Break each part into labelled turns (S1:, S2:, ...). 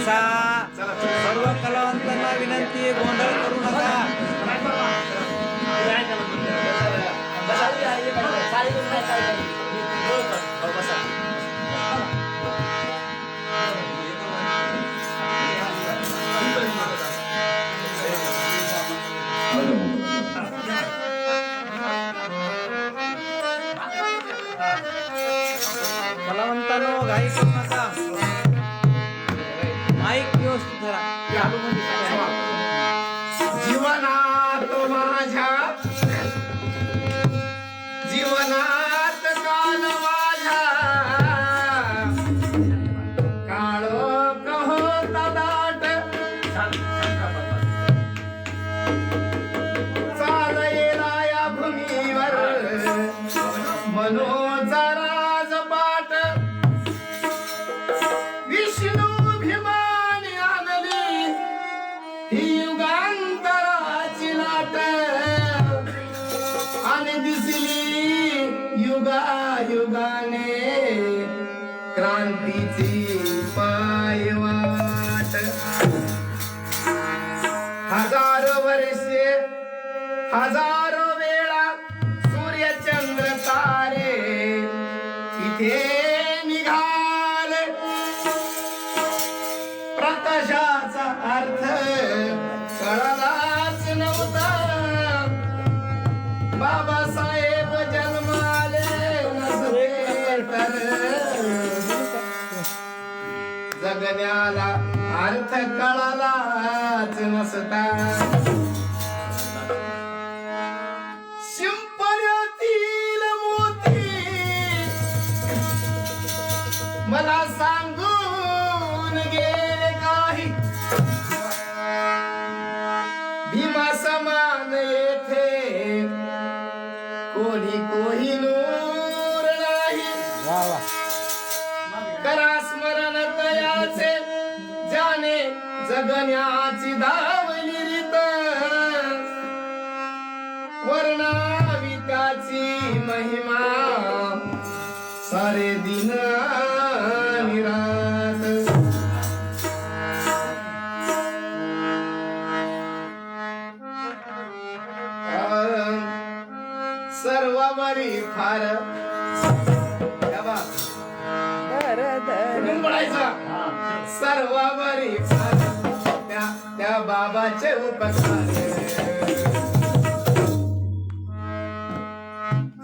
S1: बसा. सर्व कलावंतांना विनंती, गोंधळ करू नका. कलावंतांनो घाई करू नका. माईक व्यवस्थित धरा.
S2: जीवनात माझ्या जीवनात काल माझ्या काळो कहोता दाट चालयेला या भूमीवर मनोचा राजपाट विष्णू भीमानी आणली ही युगांतराची लाट आणि दिसली युगायुगाने क्रांतीची पायवाट. हजारो वर्षे हजारो वेळा सूर्यचंद्र तारे इथे निघाले. प्रकाशाचा अर्थ कळलाच नव्हता. बाबासाहेब जन्माले नसते तर जगण्याला अर्थ कळलाच नसता. शिंपल्यातील मोती मला सांगून गेले काही. भीमा समान येथे कोणी कोहिनूर नाही. करा स्मरण तयाचे जाणे जगण्याची धावली रीत. वर्णावी त्याची महिमा सारे दिन निरात. सर्वावरी फार सर्वावरी फार त्या बाबाचे उपकार.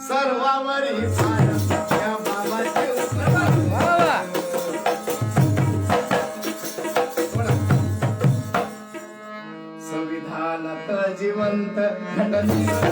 S2: सर्वावरी फार त्या बाबाचे उपकार. संविधानात जिवंत घटनेचा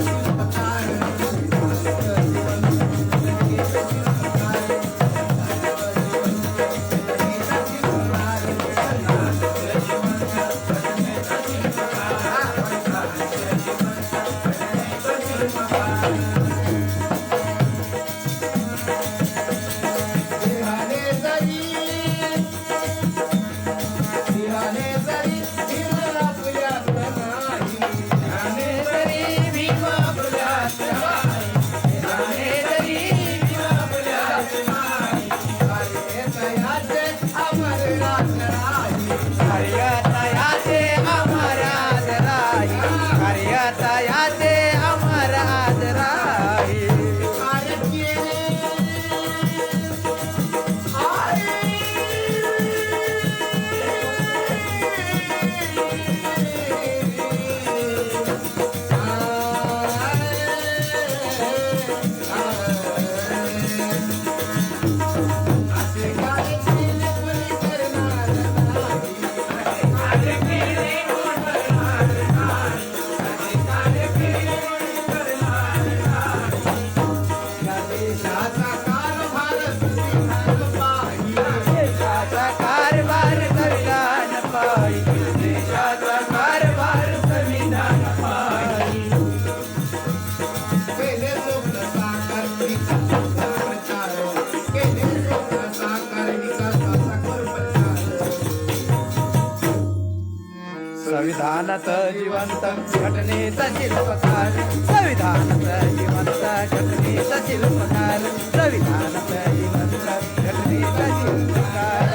S1: संविधानात जिवंत घटनेचा शिल्पकार, संविधानात जिवंत घटनेचा शिल्पकार, संविधानात जिवंत घटनेचा शिल्पकार.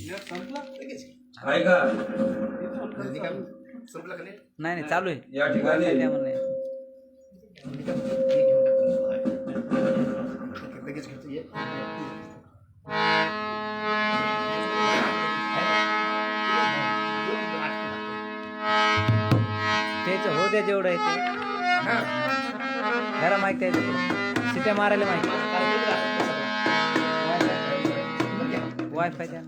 S3: आहे का
S2: संपलं का नाही?
S1: नाही नाही चालू आहे
S3: या ठिकाणी
S1: काय म्हणणं आहे?
S2: लगेच घेतो ये.
S1: त्याचं हो द्या जेवढं आहे ते
S2: हा.
S1: घरा माहिती त्याच्याकडे सिट्या मारायला माहिती वायफाय द्या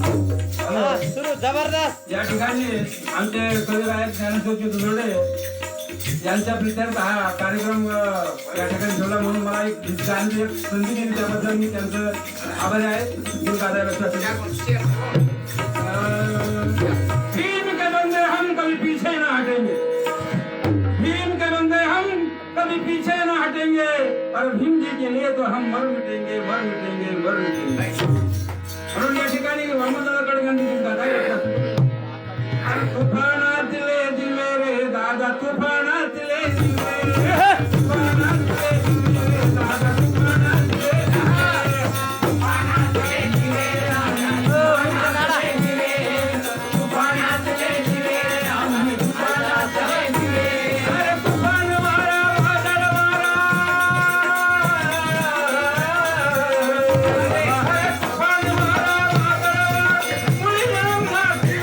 S1: सुरू जबरदस्त
S3: या ठिकाणी आमचे कविगायक ज्ञानेश्वरजी दुर्डे यांच्या प्रित्यर्थ हा कार्यक्रम या ठिकाणी ठेवला म्हणून मला एक गीत गाण्याची एक संधी दिली त्याबद्दल मी त्यांचं आभारी आहे गीत गायला भीम के बंदे हम कभी पीछे न हटेंगे भीम के बंदे हम कभी पीछे न हटेंगे और भीम जी के लिए तो हम मर मिटेंगे मर मिटेंगे मर मिटेंगे म्हणून या ठिकाणी वामनदादाकडे गांधी गीत गाता तुफानातले दिवे रे दादा तुफानातले दिवे तुफानातले दिवे रे दादा तुफानातले दिवे तुफानातले दिवे तुफानातले दिवे तुफानातले दिवे आम्ही तुफानातले दिवे अरे तुफान वारा वादळ वारा अरे तुफान वारा वादळ वारा मुली म्हणून मारते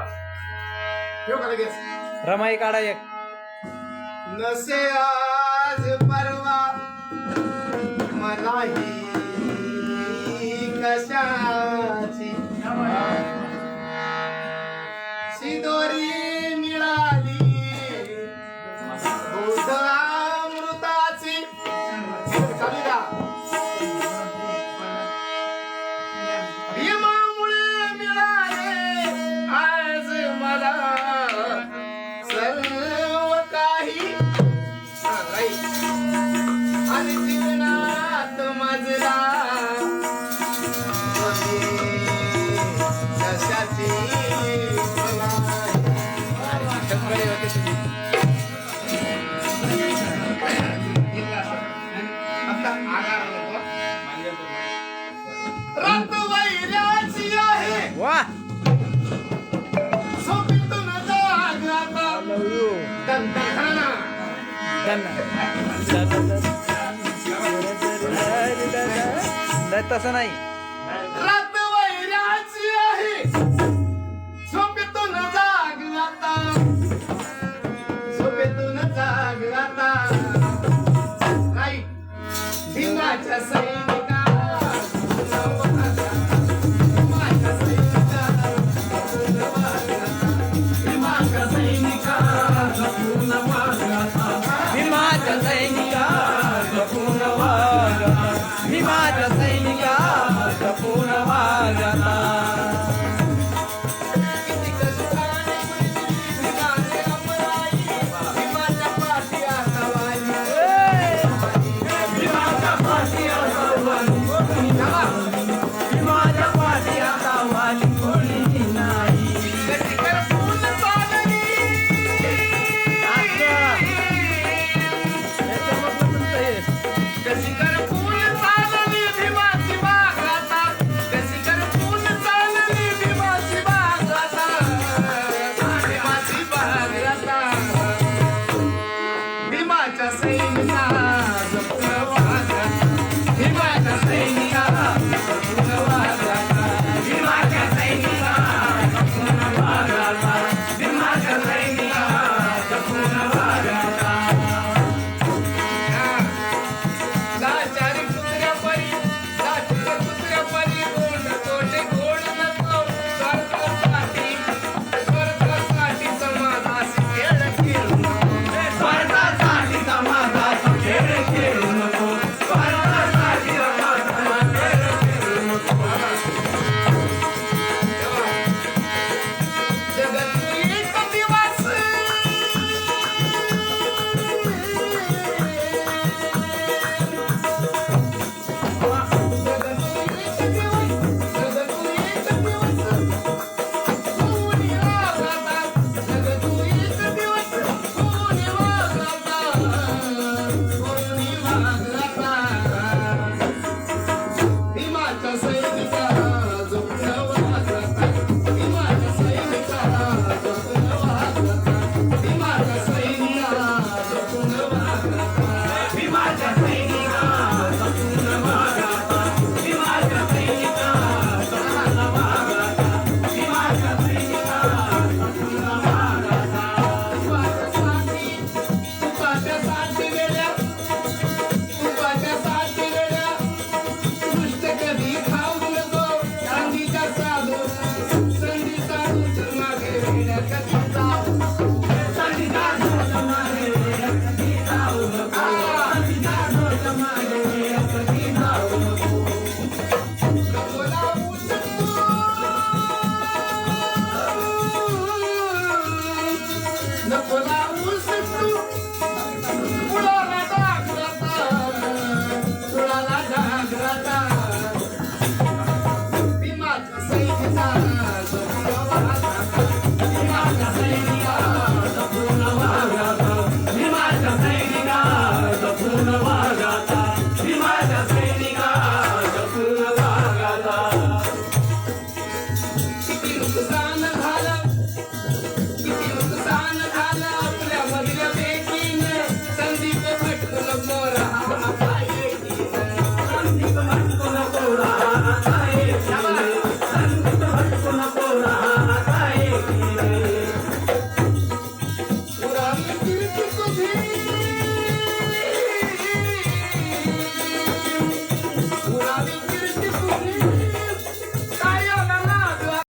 S2: ठेव का लगेच
S1: रमाई काढा एक.
S2: नसे आज परवा मलाही कशाची शिदोरी मिळाली बुध अमृताची चालू का भीमामुळे मिळाले आज मला सर्व काही आणि जीवनात मजला कशाची
S1: शंभरे होते तुझी.
S2: आता आगार नको. रात वैराची आहे
S1: वा
S2: झोपेतून जाग आता
S1: लव यू.
S2: दंतखणा.
S1: नाही तसं नाही.
S2: रात वैराची आहे झोपेतून जाग आता झोपेतून जाग आता राईट भीमाच्या सैनिका भीमाच्या सैनिका भीमाच्या सैनिका
S1: भीमाच्या सैनिका जपून वागता. भीमाच्या सैनिका जपून वागता.
S2: किती कष्टाने भीमाने अंबराई भीमाच्या पाठी आता वाली.
S1: भीमाच्या पाठी आता वाली कोणी नाही. भीमाच्या पाठी आता वाली कोणी नाही.
S2: गटी करपून चालली
S1: आता
S2: कीर्ती